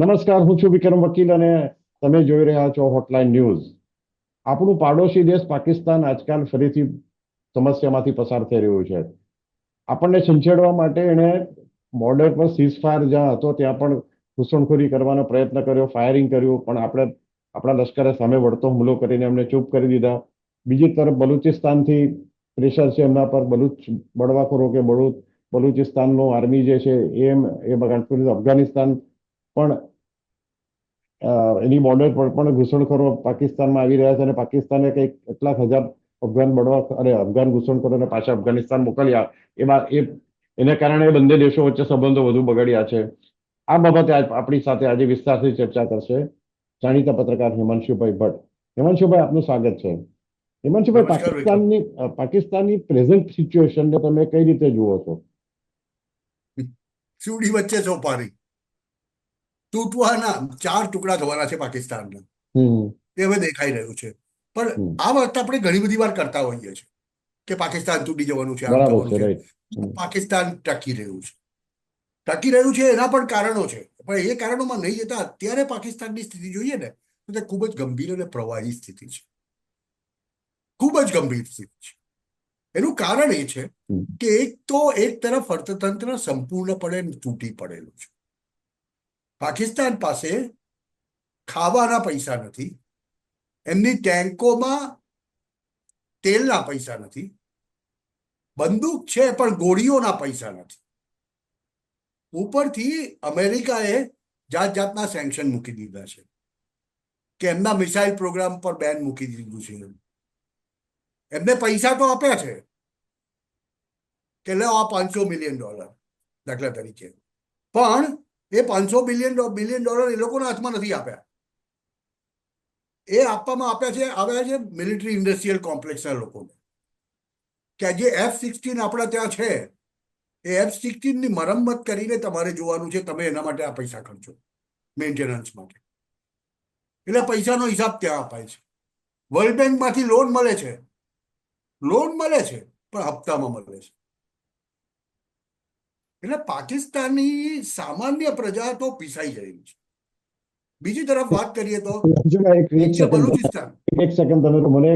નમસ્કાર, હું છું વિક્રમ વકીલ અને તમે જોઈ રહ્યા છો હોટલાઇન ન્યૂઝ. આપણું પાડોશી દેશ પાકિસ્તાન આજકાલ ફરીથી સમસ્યામાંથી પસાર થઈ રહ્યું છે. આપણને છંછેડવા માટે એણે બોર્ડર પર સીઝફાયર જ્યાં હતો ત્યાં પણ ઘૂસણખોરી કરવાનો પ્રયત્ન કર્યો, ફાયરિંગ કર્યું, પણ આપણા લશ્કરે સામે વળતો હુમલો કરીને એમને ચૂપ કરી દીધા. બીજી તરફ બલુચિસ્તાનથી પ્રેશર છે એમના પર. બળવાખોરો કે બલુચિસ્તાનનો આર્મી જે છે એ અફઘાનિસ્તાન પણ એની બોર્ડર પર પણ ઘૂસણખોરો પાકિસ્તાનમાં આવી રહ્યા છે અને પાકિસ્તાને કંઈક કેટલાક હજાર અફઘાન ઘૂસણખોરોને પાછા અફઘાનિસ્તાન મોકલ્યા. એને કારણે બંને દેશો વચ્ચે સંબંધો વધુ બગડ્યા છે. આ બાબતે આપણી સાથે આજે વિસ્તારથી ચર્ચા કરશે જાણીતા પત્રકાર હિમાંશુભાઈ ભટ્ટ. હિમાંશુભાઈ, આપનું સ્વાગત છે. હિમાંશુભાઈ, નમસ્કાર વિક્રમ. પાકિસ્તાનની પ્રેઝન્ટ સિચ્યુએશનને તમે કઈ રીતે જુઓ છો? ચૂડી વચ્ચે સોપારી તૂટવાના 4 ટુકડા થવાના છે પાકિસ્તાનના. એ હવે દેખાઈ રહ્યું છે. પણ આ વાત આપણે ઘણી બધી વાર કરતા હોઈએ છીએ કે પાકિસ્તાન તૂટી જવાનું છે, આમ બરાબર થવાનું છે, છે. રાઈટ. પાકિસ્તાન ટકી રહ્યું છે. ટકી રહ્યું છે એના પણ કારણો છે, પણ એ કારણોમાં નહીં જતા અત્યારે પાકિસ્તાનની સ્થિતિ જોઈએ ને તો તે ખૂબ જ ગંભીર અને પ્રવાહી સ્થિતિ છે. ખૂબ જ ગંભીર સ્થિતિ છે. એનું કારણ એ છે કે એક તરફ અર્થતંત્ર સંપૂર્ણપણે તૂટી પડેલું છે. પાકિસ્તાન પાસે ખાવાના પૈસા નથી, એમની ટેન્કોમાં તેલના પૈસા નથી, બંદૂક છે પણ ગોળીઓના પૈસા નથી. ઉપરથી અમેરિકાએ જાત જાતના સેન્કશન મૂકી દીધા છે કે એમના મિસાઇલ પ્રોગ્રામ પર બેન મૂકી દીધું છે. એમને પૈસા તો આપ્યા છે કે લે આ $500 મિલિયન દાખલા તરીકે, પણ એ $500 બિલિયન એ લોકોના હાથમાં નથી આપ્યા. એ આપવામાં આવ્યા છે મિલિટરી ઇન્ડસ્ટ્રીયલ કોમ્પ્લેક્સના લોકોને કે જે F-16 આપણા ત્યાં છે એ F-16 ની મરમ્મત કરીને તમારે જોવાનું છે, તમે એના માટે આ પૈસા ખર્ચો મેન્ટેનન્સ માટે. એટલે પૈસાનો હિસાબ ત્યાં અપાય છે. વર્લ્ડ બેંકમાંથી લોન મળે છે પણ હપ્તામાં મળે છે. એટલે પાકિસ્તાનની સામાન્ય પ્રજા તો પીસાઈ જાય છે. બીજી તરફ વાત કરીએ તો નીચે બલુચિસ્તાન. એક સેકન્ડ, તમે મને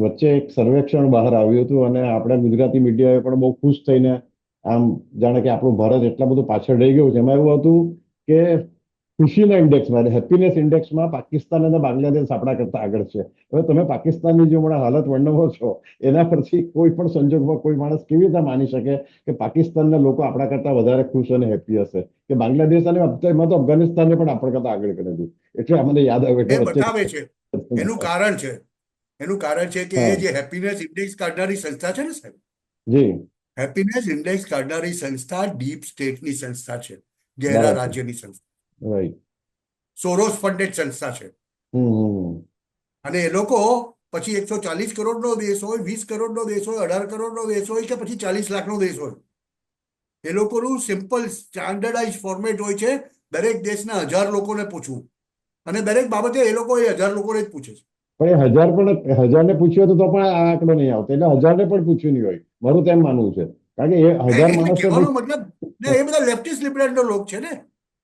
વચ્ચે એક સર્વેક્ષણ બહાર આવ્યું હતું અને આપણા ગુજરાતી મીડિયાએ પણ બહુ ખુશ થઈને આમ જાણે કે આપણું ભારત એટલા બધું પાછળ રહી ગયું છે. એમાં એવું હતું કે ખુશીના ઇન્ડેક્સમાં, હેપીનેસ ઇન્ડેક્સમાં પાકિસ્તાન અને બાંગ્લાદેશ આપણા કરતા આગળ છે. હવે તમે પાકિસ્તાનની જે હમણાં હાલત વર્ણવો છો એના પરથી કોઈ પણ સંજોગમાં કોઈ માણસ કેવી રીતે માની શકે કે પાકિસ્તાનના લોકો આપણા કરતા વધારે ખુશ અને હેપી હશે, કે બાંગ્લાદેશ અને એમાં તો અફઘાનિસ્તાનને પણ આપણા કરતા આગળ કરેલું. એટલે મને યાદ આવે એ એટલે બતાવે વચ્ચે. છે. એનું કારણ છે કે એ જે હેપીનેસ ઇન્ડેક્સ કાઢનારી સંસ્થા છે ને સાહેબ, જી, હેપીનેસ ઇન્ડેક્સ કાઢનારી સંસ્થા ડીપ સ્ટેટની સંસ્થા છે, ગહેરા બરાબર, રાજ્યની સંસ્થા, રાઈટ. સોરોસ ફંડેડ સંસ્થા છે. અને એ લોકો પછી 140 કરોડનો દેશ હોય, 20 કરોડનો દેશ હોય, 18 કરોડનો દેશ હોય કે પછી 40 લાખનો દેશ હોય, એ લોકોનું સિમ્પલ સ્ટાન્ડર્ડાઇઝ ફોર્મેટ હોય છે. દરેક દેશના 1000 લોકોને પૂછવું અને દરેક બાબતે એ લોકો એ 1000 લોકોને જ પૂછે છે. પણ એ 1000ને પૂછ્યું તો પણ આ આંકડો નહીં આવતો. એટલે 1000ને પણ પૂછ્યું નહીં હોય, મારું તો એમ માનવું છે. કારણ કે એ 1000 એટલે માણસને કહેવાનો મતલબ ને એ બધા લેફ્ટિસ્ટ લિબરલનો લોક છે ને.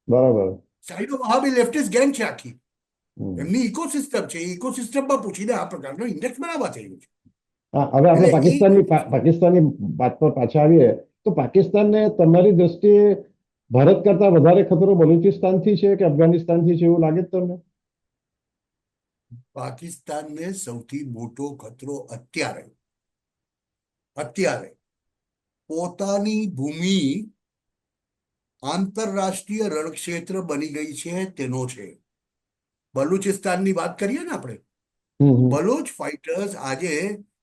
બરાબર. સાઈડો વહાબી લેફ્ટિસ્ટ ગેંગ છે આખી. એમની ઇકોસિસ્ટમ છે. ઇકોસિસ્ટમમાં પૂછીને આ પ્રકારનો ઇન્ડેક્સ બનાવવા થઈ ગયું છે. હા, હવે આપણે એટલે પાકિસ્તાનની વાત પર પાછા આવીએ તો પાકિસ્તાનને તમારી દ્રષ્ટિએ ભારત કરતા વધારે ખતરો બલુચિસ્તાનથી છે કે અફઘાનિસ્તાનથી છે, એવું લાગે છે તમને? પાકિસ્તાનને સૌથી મોટો ખતરો અત્યારે પોતાની ભૂમિ આંતરરાષ્ટ્રીય રણક્ષેત્ર બની ગઈ છે તેનો છે. બલુચિસ્તાનની વાત કરીએ ને આપણે, બલુચ ફાઇટર્સ આજે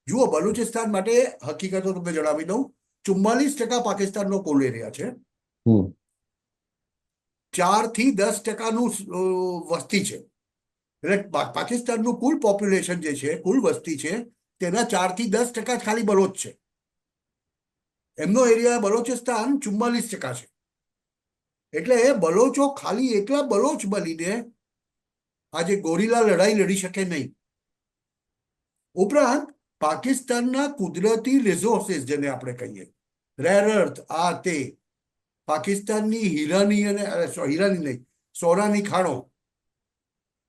જુઓ, બલુચિસ્તાન માટે હકીકતો તમને જણાવી દઉં. 44% પાકિસ્તાનનો કુલ એરિયા છે. 4 થી 10% વસ્તી છે. એટલે પાકિસ્તાનનું કુલ પોપ્યુલેશન જે છે, કુલ વસ્તી છે, તેના 4 થી 10% ખાલી બલોચ છે. એમનો એરિયા બલોચિસ્તાન 44% છે. એટલે બલોચો ખાલી એકલા બલોચ બનીને આજે ગોરીલા લડાઈ લડી શકે નહીં. ઉપરાંત પાકિસ્તાનના કુદરતી રિસોર્સિસ, જેને આપણે કહીએ રેર અર્થ, આ તે, પાકિસ્તાનની હીરાની અને હીરાની નહીં, સોનાની ખાણો,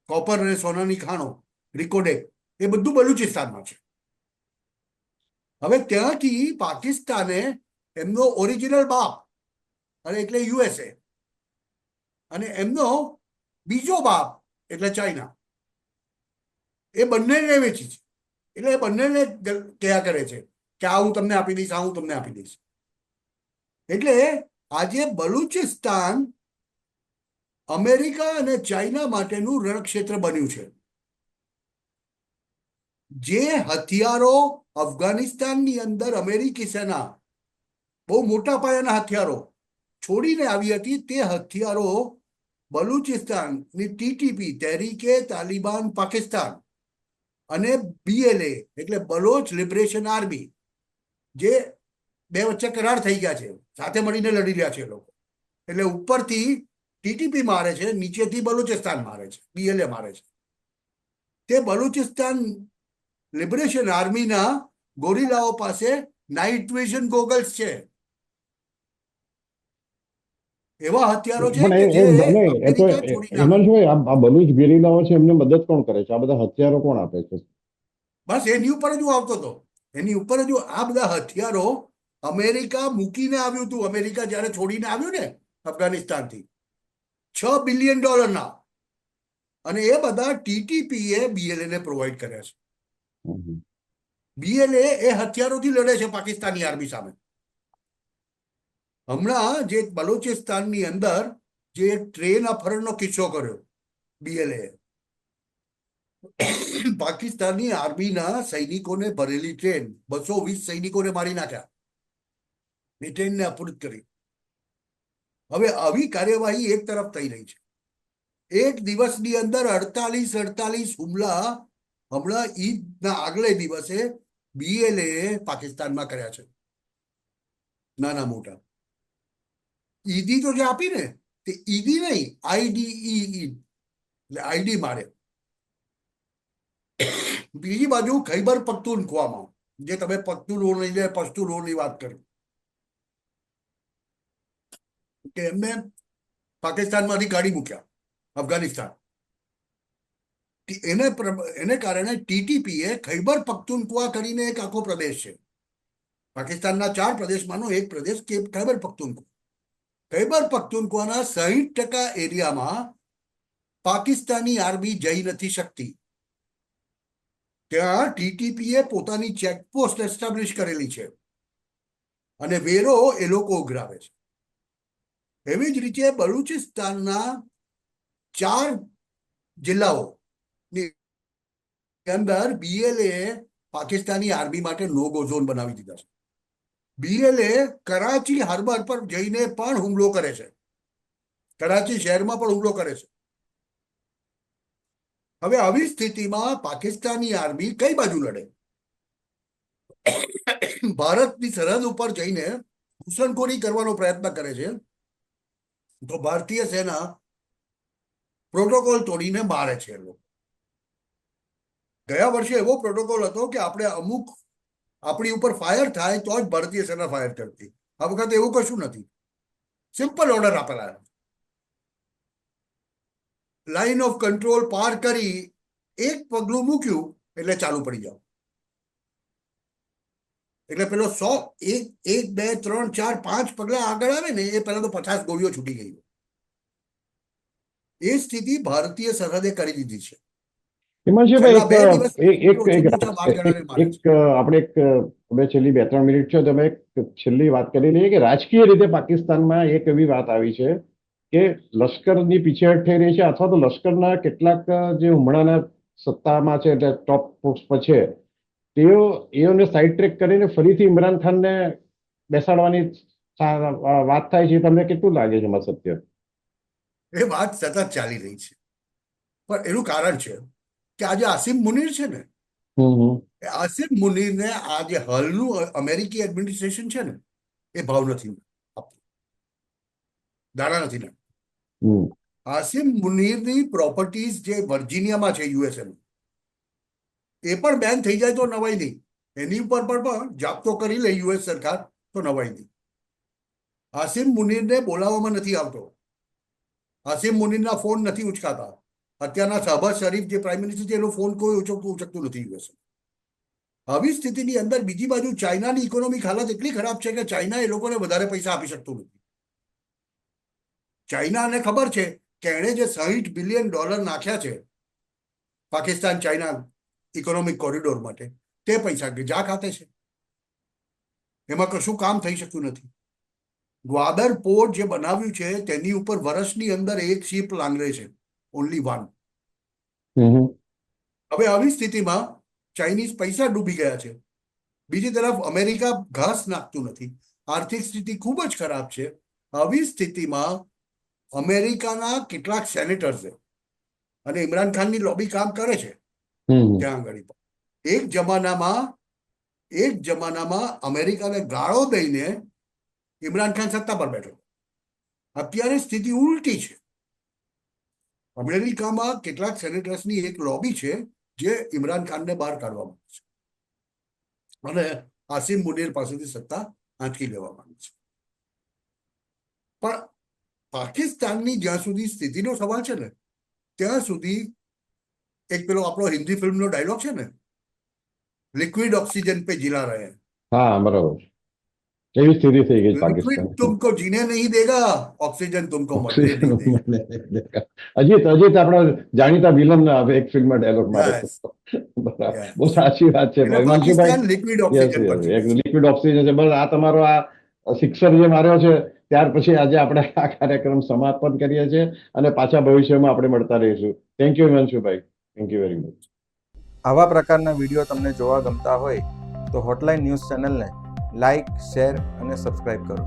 કોપર અને સોનાની ખાણો, રિકોડેક, એ બધું બલુચિસ્તાનમાં છે. હવે ત્યાંથી પાકિસ્તાને એમનો ઓરિજિનલ બાપ, અને એટલે યુએસએ, અને એમનો બીજો બાપ એટલે ચાઇના, એ બંનેને વેચી છે. એટલે એ બંનેને કહ્યા કરે છે કે આ હું તમને આપી દઈશ, આ હું તમને આપી દઈશ. એટલે આજે બલુચિસ્તાન અમેરિકા અને ચાઇના માટેનું રણક્ષેત્ર બન્યું છે. જે હથિયારો અફઘાનિસ્તાનની અંદર અમેરિકી સેના બહુ મોટા પાયાના હથિયારો છોડીને આવી હતી, તે હથિયારો બલુચિસ્તાનની ટીટીપી, તહેરીકે તાલિબાન પાકિસ્તાન, અને બીએલએ એટલે બલોચ લિબરેશન આર્મી, જે બે વચ્ચે કરાર થઈ ગયા છે, સાથે મળીને લડી રહ્યા છે લોકો. એટલે ઉપરથી ટીટીપી મારે છે, નીચેથી બલુચિસ્તાન મારે છે, બીએલએ મારે છે. તે બલુચિસ્તાન લિબરેશન આર્મીના ગોરીલાઓ પાસે નાઇટ વિઝન ગોગલ્સ છે. એવા હથિયારો છે પણ કે જે એ તો અમેરિકા છોડીને એમાં શું હોય, આ બલુચ ગેરીલાઓ છે એમને મદદ કોણ કરે છે? આ બધા હથિયારો કોણ આપે છે? બસ એની ઉપર જ હું આવતો હતો. એની ઉપર જ આ બધા હથિયારો અમેરિકા મૂકીને આવ્યું હતું. અમેરિકા જયારે છોડીને આવ્યું ને અફઘાનિસ્તાનથી, $6 બિલિયન, અને એ બધા ટીટીપીએ બીએલએ ને પ્રોવાઈડ કર્યા છે. બીએલએ એ હથિયારોથી લડે છે પાકિસ્તાની આર્મી સામે. હમણાં જે બલુચિસ્તાનની અંદર જે ટ્રેન અપહરણનો કિસ્સો કર્યો બીએલએ, પાકિસ્તાની આર્મીના સૈનિકોને ભરેલી ટ્રેન, 220 સૈનિકોને મારી નાખ્યા, એ ટ્રેનને અપહૃત કરી. હવે આવી કાર્યવાહી એક તરફ થઈ રહી છે. એક દિવસની અંદર 48 હુમલા હમણાં ઈદના આગલે દિવસે બીએલએ પાકિસ્તાનમાં કર્યા છે, નાના મોટા. ઈદી તો જે આપી ને, તે ઈદી નહીં, આઈડીઈ, એટલે આઈડી મારે. બીજી બાજુ ખૈબર પખ્તુનખ્વામાં, જે તમે પશ્તુનોની વાત કરી, કે એમને પાકિસ્તાનમાંથી કાઢી મૂક્યા અફઘાનિસ્તાન. એને કારણે ટીટીપીએ ખૈબર પખ્તુનખ્વા કરીને એક આખો પ્રદેશ છે, પાકિસ્તાનના 4 પ્રદેશમાંનો એક પ્રદેશ ખૈબર પખ્તુનખ્વા. ખૈબર પખ્તુનખ્વાના 60% એરિયામાં પાકિસ્તાની આર્મી જઈ નથી શકતી. ત્યાં ટીટીપીએ પોતાની ચેકપોસ્ટ એસ્ટાબ્લિશ કરેલી છે, અને વેરો એ લોકો ઉઘરાવે છે. એવી જ રીતે બલુચિસ્તાનના 4 જિલ્લાઓ અંદર બીએલએ પાકિસ્તાની આર્મી માટે નો ગો ઝોન બનાવી દીધા છે. બીએલએ કરાચી હાર્બર પર જઈને પણ હુમલો કરે છે, કરાચી શહેરમાં પણ હુમલો કરે છે. હવે આવી સ્થિતિમાં પાકિસ્તાની આર્મી કઈ બાજુ લડે? ભારતની સરહદ ઉપર જઈને ઘૂસણખોરી કરવાનો પ્રયત્ન કરે છે, તો ભારતીય સેના પ્રોટોકોલ તોડીને મારે છે. ગયા વર્ષે એવો પ્રોટોકોલ હતો કે આપણે અમુક આપણી ઉપર ફાયર થાય તો જ ભારતીય સેના ફાયર કરતી. આ વખતે એવું કશું નથી. સિમ્પલ ઓર્ડર આપેલા, લાઇન ઓફ કંટ્રોલ પાર કરી એક પગલું મૂક્યું એટલે ચાલુ પડી જાવ. એટલે પેલો 100 1 2 3 4 5 પગલા આગળ આવે ને, એ પહેલા તો 50 ગોળીઓ છૂટી ગઈ. એ સ્થિતિ ભારતીય સરહદે કરી દીધી છે. એમાં છે છેલ્લા 2 ભાઈ દિવસથી એક ઓછામાં ઓછા 12 જણાને મારે છે. આપણે હવે છેલ્લી 2-3 મિનિટ છે, તમે એક છેલ્લી વાત કરી લઈએ કે રાજકીય રીતે પાકિસ્તાનમાં એક એવી વાત આવી છે કે લશ્કરની પીછેહટ થઈ રહી છે, અથવા તો લશ્કરના કેટલાક જે હમણાંના સત્તામાં છે, એટલે ટોપ પોસ્ટ પર છે, એઓને સાઈડ ટ્રેક કરીને ફરીથી ઇમરાન ખાનને બેસાડવાની વાત થાય છે. તમને કેટલું લાગે છે એમાં સત્ય? એ વાત સતત ચાલી રહી છે, પણ એનું કારણ છે કે આજે આસિમ મુનીર છે ને, આસિમ મુનીરને આ જે હાલનું અમેરિકી એડમિનિસ્ટ્રેશન છે ને, એ ભાવ નથી આપતું, દાણા નથી નાખતું. આસિમ મુનીરની પ્રોપર્ટીઝ જે વર્જિનિયામાં છે યુએસએ, એ પણ બેન થઈ જાય તો નવાઈ નહીં. એની ઉપર પણ જાપ્તો કરી લે યુએસ સરકાર તો નવાઈ નહીં. આસિમ મુનીરને બોલાવવામાં નથી આવતો. આસિમ મુનીરના ફોન નથી ઉચકાતા. અત્યારના શહબાઝ શરીફ જે પ્રાઇમ મિનિસ્ટર છે એનો ફોન કોઈ ઉચકતું નથી યુએસ. આવી સ્થિતિની અંદર બીજી બાજુ ચાઇનાની ઇકોનોમિક હાલત એટલી ખરાબ છે કે ચાઇના એ લોકોને વધારે પૈસા આપી શકતું નથી. ચાઇનાને ખબર છે કે એણે જે $60 બિલિયન નાખ્યા છે પાકિસ્તાન ચાઇના ઇકોનોમિક કોરિડોર માટે, તે પૈસા જા ખાતે છે. એમાં કશું કામ થઈ શકતું નથી. ગ્વાદર પોર્ટ જે બનાવ્યું છે તેની ઉપર વર્ષની અંદર એક શિપ લાંગરે છે, ઓનલી વન. હવે આવી સ્થિતિમાં ચાઇનીઝ પૈસા ડૂબી ગયા છે. બીજી તરફ અમેરિકા ઘાસ નાખતું નથી. આર્થિક સ્થિતિ ખૂબ જ ખરાબ છે. આવી સ્થિતિમાં અમેરિકાના કેટલાક સેનેટર્સ અને ઇમરાન ખાનની લોબી કામ કરે છે ત્યાં આગળ. એક જમાનામાં અમેરિકાને ગાળો દઈને ઇમરાન ખાન સત્તા પર બેઠો. અત્યારે સ્થિતિ ઉલટી છે. અમેરિકામાં કેટલાક સેનેટર્સની એક લોબી છે જે ઇમરાન ખાનને બહાર કાઢવા માંગે છે અને આસિમ મુનીર પાસેથી સત્તા આંચકી લેવા માંગે છે. પણ પાકિસ્તાનની જ્યાં સુધી સ્થિતિનો સવાલ છે ને, ત્યાં સુધી એક પેલો આપણો હિન્દી ફિલ્મનો ડાયલોગ છે ને, લિક્વિડ ઓક્સિજન पे जिला रहे हैं. હા, બરાબર. એવી સ્થિતિ થઈ ગઈ लिक्विड પાકિસ્તાન. तुमको जीने नहीं देगा, ऑक्सीजन तुमको मरने नहीं देगा. અજીત આપણા જાણીતા વિલન એક ફિલ્મમાં ડાયલોગ મારે Yes, બરાબર, yes. બહુ સાચી વાત છે એટલે હિમાંશુભાઈ. પાકિસ્તાન લિક્વિડ ઓક્સિજન પર છે. લિક્વિડ ઓક્સિજન છે. બસ આ તમારો આ શિક્ષક જે માર્યો છે ત્યાર પછી આજે આપણે આ કાર્યક્રમ સમાપન કરીએ છીએ અને પાછા ભવિષ્યમાં આપણે મળતા રહીશું. Thank you Himanshubhai. Thank you very much. આવા પ્રકારના વિડીયો તમને જોવા ગમતા હોય તો હોટલાઇન ન્યૂઝ ચેનલને લાઇક, શેર અને સબસ્ક્રાઇબ કરો.